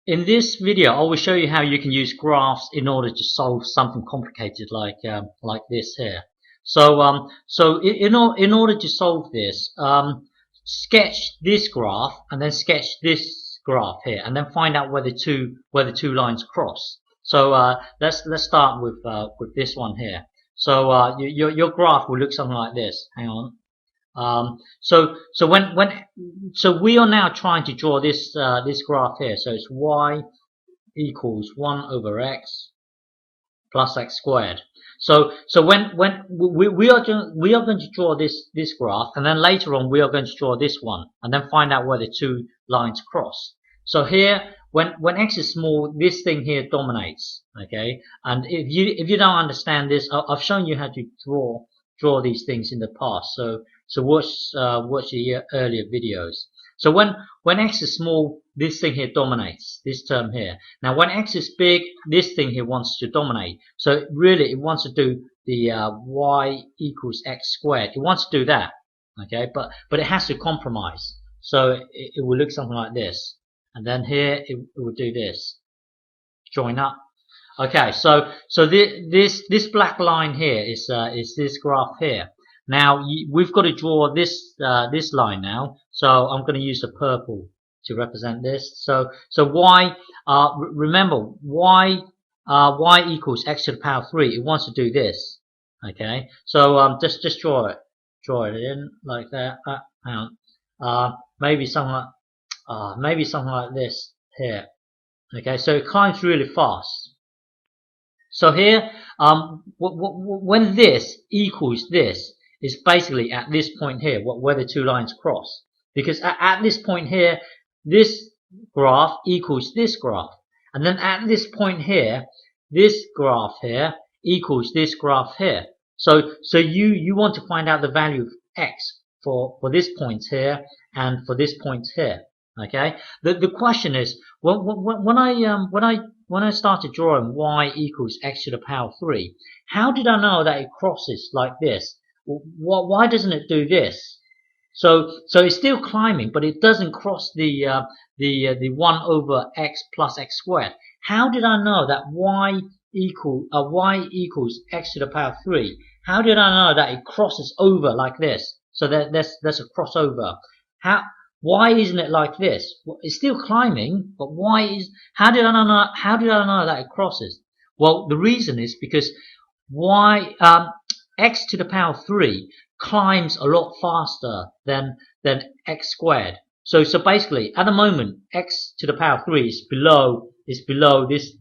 In this video, I will show you how you can use graphs in order to solve something complicated like this here. So in order to solve this, sketch this graph and then sketch this graph here, and then find out where the two lines cross. So let's start with this one here. So your graph will look something like this. Hang on. So we are now trying to draw this this graph here. So it's y equals 1 over x plus x squared. So when we are going to draw this graph, and then later on we are going to draw this one, and then find out where the two lines cross. So here, when x is small, this thing here dominates. Okay, and if you don't understand this, I've shown you how to draw these things in the past. So watch the earlier videos. So when x is small, this thing here dominates, this term here. Now when x is big, this thing here wants to dominate. So really it wants to do the y equals x squared. It wants to do that. Okay, but it has to compromise. So it will look something like this. And then here it will do this. Join up. Okay, so this black line here is this graph here. Now we've got to draw this this line now. So I'm going to use the purple to represent this. So y, remember y equals x to the power 3. It wants to do this. Okay, so just draw it in like that. Hang on. Maybe something like this here. Okay, so it climbs really fast. So here, when this equals this, is basically at this point here, where the two lines cross. Because at this point here, this graph equals this graph. And then at this point here, this graph here equals this graph here. So you want to find out the value of x for this point here and for this point here. Okay. The question is, when I started drawing y equals x to the power 3, how did I know that it crosses like this? Why doesn't it do this? So it's still climbing, but it doesn't cross the 1 over x plus x squared. How did I know that y equals x to the power 3? How did I know that it crosses over like this? So there's a crossover. Why isn't it like this? Well, it's still climbing, but how did I know that it crosses? Well, the reason is because x to the power 3 climbs a lot faster than x squared. So basically, at the moment, x to the power 3 is below this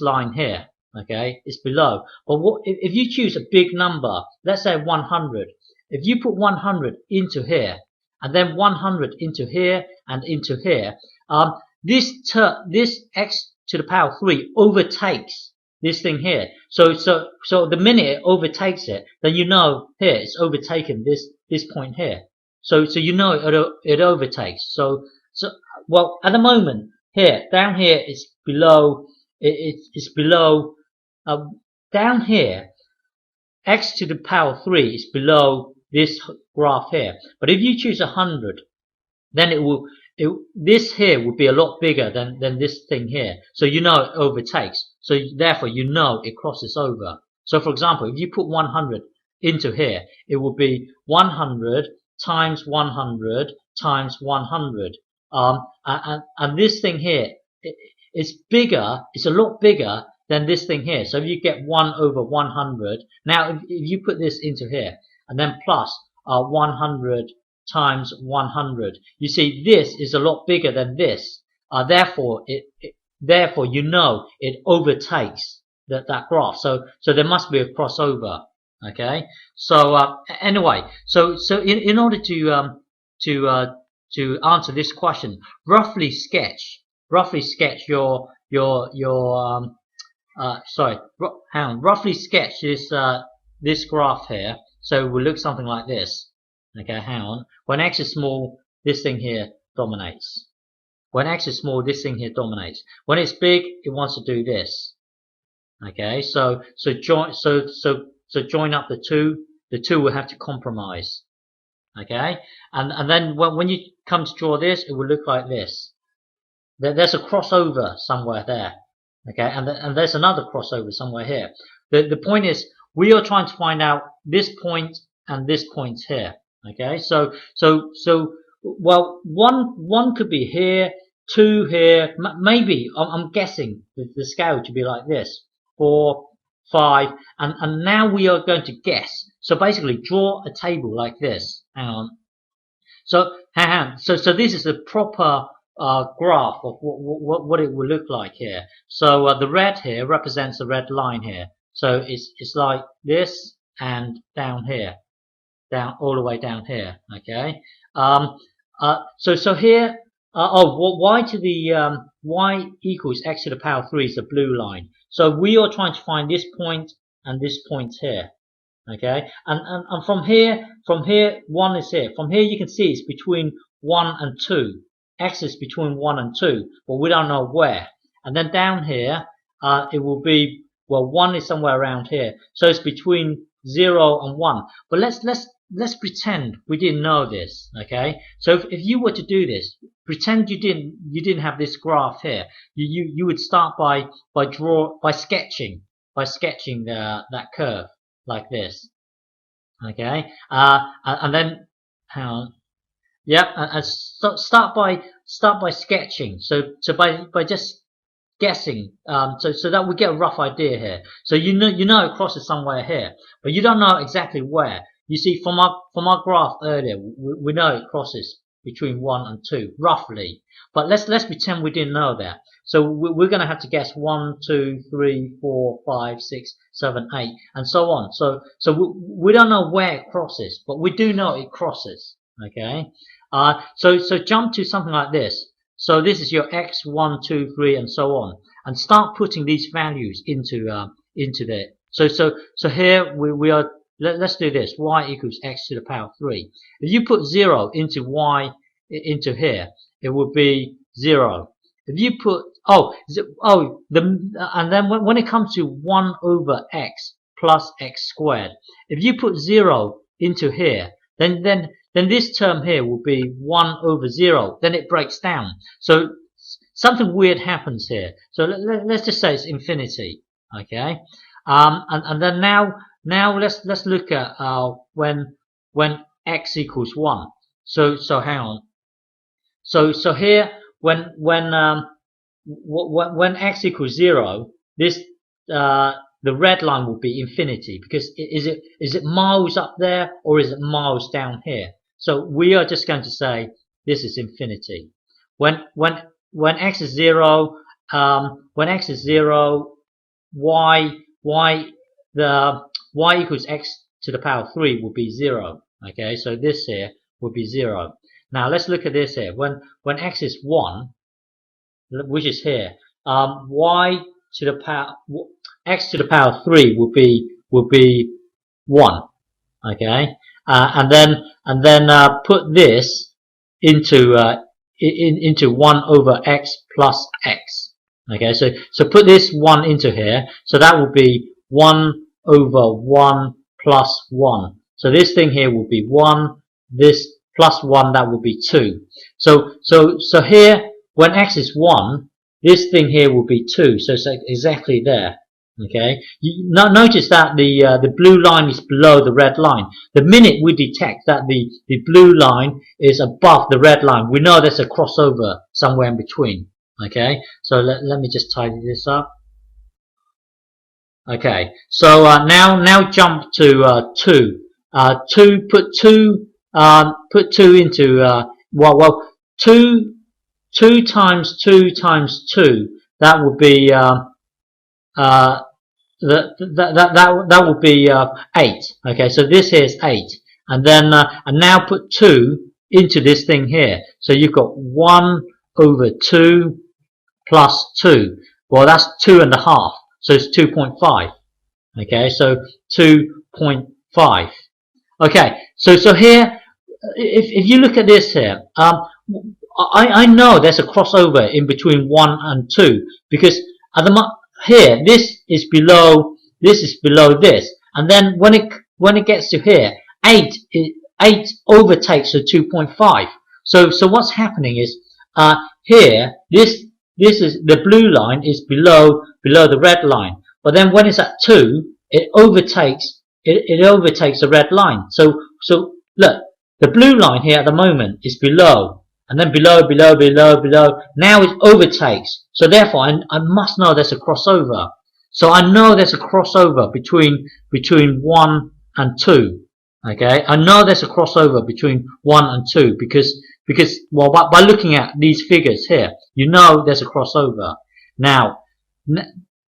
line here. Okay, it's below. But if you choose a big number, let's say 100. If you put 100 into here, and then 100 into here and into here, this x to the power 3 overtakes this thing here. So the minute it overtakes it, then you know here it's overtaken this point here. So you know it overtakes. So well, at the moment here, down here it's below. It's below. Down here, x to the power 3 is below this graph here. But if you choose 100, then this here would be a lot bigger than this thing here. So you know it overtakes. So therefore you know it crosses over. So for example, if you put 100 into here, it will be 100 times 100 times 100. And this thing here, it's bigger. It's a lot bigger than this thing here. So if you get 1 over 100, now if you put this into here, and then plus 100 times 100, you see this is a lot bigger than this. Therefore you know it overtakes that graph. So there must be a crossover. Okay. So anyway, so in order to answer this question, roughly sketch your roughly sketch this graph here. So it will look something like this. Okay, hang on. When x is small, this thing here dominates. When x is small, this thing here dominates. When it's big, it wants to do this. Okay, so join up the two. The two will have to compromise. Okay, and then when you come to draw this, it will look like this. There's a crossover somewhere there. Okay, and there's another crossover somewhere here. The point is we are trying to find out this point and this point here. Okay, so well, one could be here, two here, maybe I'm guessing the scale to be like this, 4, 5, and now we are going to guess. So basically, draw a table like this. Hang on. So so this is a proper graph of what it will look like here. So the red here represents the red line here. So it's like this and down here, down all the way down here. Okay. So here, y to the y equals x to the power 3 is the blue line. So we are trying to find this point and this point here. Okay, and from here, one is here. From here, you can see it's between 1 and 2. X is between 1 and 2, but we don't know where. And then down here, it will be, well, 1 is somewhere around here. So it's between 0 and 1. But let's pretend we didn't know this. Okay, so if you were to do this, pretend you didn't have this graph here. You would start by sketching that curve like this. Okay, and then hang on. Yeah, and start by sketching. So by just guessing. So that we get a rough idea here. So you know it crosses somewhere here, but you don't know exactly where. You see, from our graph earlier, we know it crosses between 1 and 2 roughly. But let's pretend we didn't know that. So we're going to have to guess 1, 2, 3, 4, 5, 6, 7, 8, and so on. So we don't know where it crosses, but we do know it crosses. Okay. So jump to something like this. So this is your x, 1, 2, 3, and so on, and start putting these values into there. So here we are. Let's do this. Y equals x to the power 3. If you put 0 into y into here, it would be 0. If you put and then when it comes to 1 over x plus x squared, if you put 0 into here, then this term here will be 1 over 0. Then it breaks down. So something weird happens here. So let's just say it's infinity. Okay. And then now let's look at when x equals 1. So hang on. So here when x equals 0, this the red line will be infinity, because is it miles up there or is it miles down here? So we are just going to say this is infinity. When x is 0, y equals x to the power 3 will be 0. Okay, so this here will be 0. Now let's look at this here. When x is 1, which is here, y to the power x to the power 3 will be 1. Okay, and then put this into 1 over x plus x. Okay, so put this 1 into here. So that will be 1 over 1 plus 1. So this thing here will be 1. This plus 1, that will be 2. So here, when x is 1, this thing here will be 2. So it's exactly there. Okay. Notice that the blue line is below the red line. The minute we detect that the blue line is above the red line, we know there's a crossover somewhere in between. Okay. So let me just tidy this up. Okay. So now jump to 2. Put 2 into 2 times 2 times 2. That would be that would be 8. Okay, so this here is 8, and then and now put 2 into this thing here. So you've got 1 over 2 plus 2. Well, that's 2.5. So it's 2.5. Okay, so 2.5. Okay, so here, if you look at this here, I know there's a crossover in between 1 and 2, because at the here this is below this, and then when it gets to here, 8 overtakes the 2.5. So what's happening is here this this is the blue line is below the red line. But then when it's at 2, it overtakes the red line. So look, the blue line here at the moment is below, and then below. Now it overtakes. So therefore, I must know there's a crossover. So I know there's a crossover between 1 and 2. Okay, I know there's a crossover between 1 and 2 because well, by looking at these figures here, you know there's a crossover. Now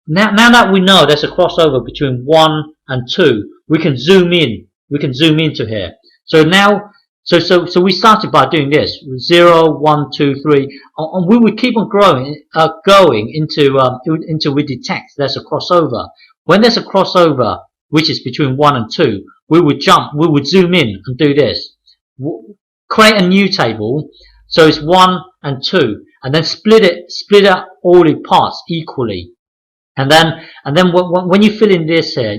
that we know there's a crossover between 1 and 2, we can zoom in. We can zoom into here. So now, so we started by doing this 0, 1, 2, 3, and we would keep on going into we detect there's a crossover. When there's a crossover which is between 1 and 2, we would zoom in and do this. Create a new table, so it's 1 and 2, and then split up all the parts equally. And then when you fill in this here,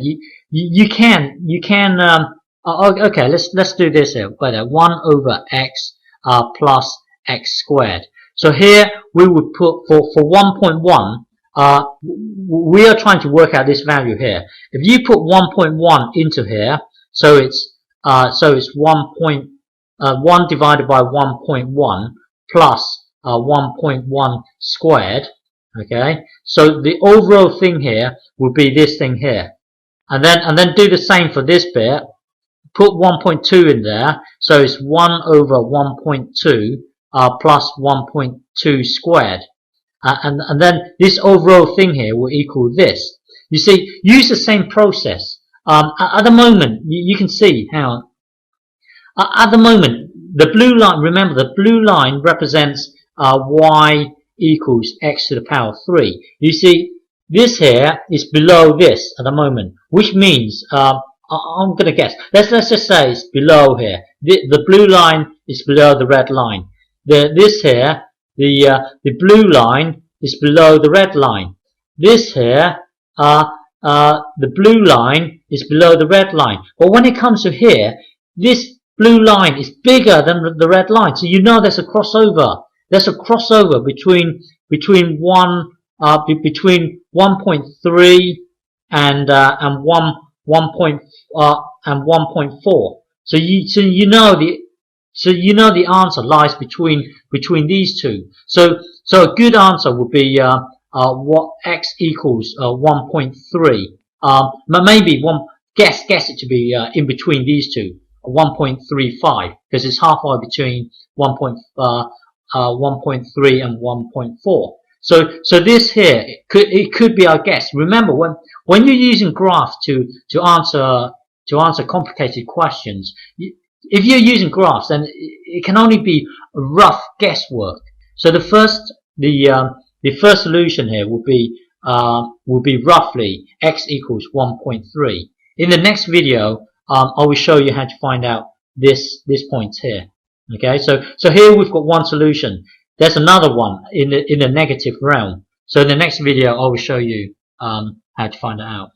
you can okay, let's do this here. 1 over x plus x squared. So here we would put for 1.1. We are trying to work out this value here. If you put 1.1 into here, so it's 1 divided by 1.1 plus 1.1 squared. Okay, so the overall thing here will be this thing here, and then do the same for this bit. Put 1.2 in there, so it's 1 over 1.2 plus 1.2 squared, and then this overall thing here will equal this. You see, use the same process. At the moment, you can see how. At the moment, the blue line. Remember, the blue line represents y equals x to the power 3. You see, this here is below this at the moment, which means I'm going to guess. Let's just say it's below here. The blue line is below the red line. This here, the blue line is below the red line. This here, the blue line is below the red line. But when it comes to here, this blue line is bigger than the red line. So you know there's a crossover. There's a crossover between 1.3 and 1.4. So you know the answer lies between these two. So a good answer would be what x equals 1.3. Maybe guess it to be in between these two, 1.35, because it's halfway between 1.3 and 1.4. So this here, it could be our guess. Remember, when you're using graphs to answer complicated questions, if you're using graphs, then it can only be rough guesswork. So the first solution here will be roughly x equals 1.3. In the next video, I will show you how to find out this point here. Okay, so here we've got one solution. There's another one in the negative realm. So in the next video, I will show you how to find it out.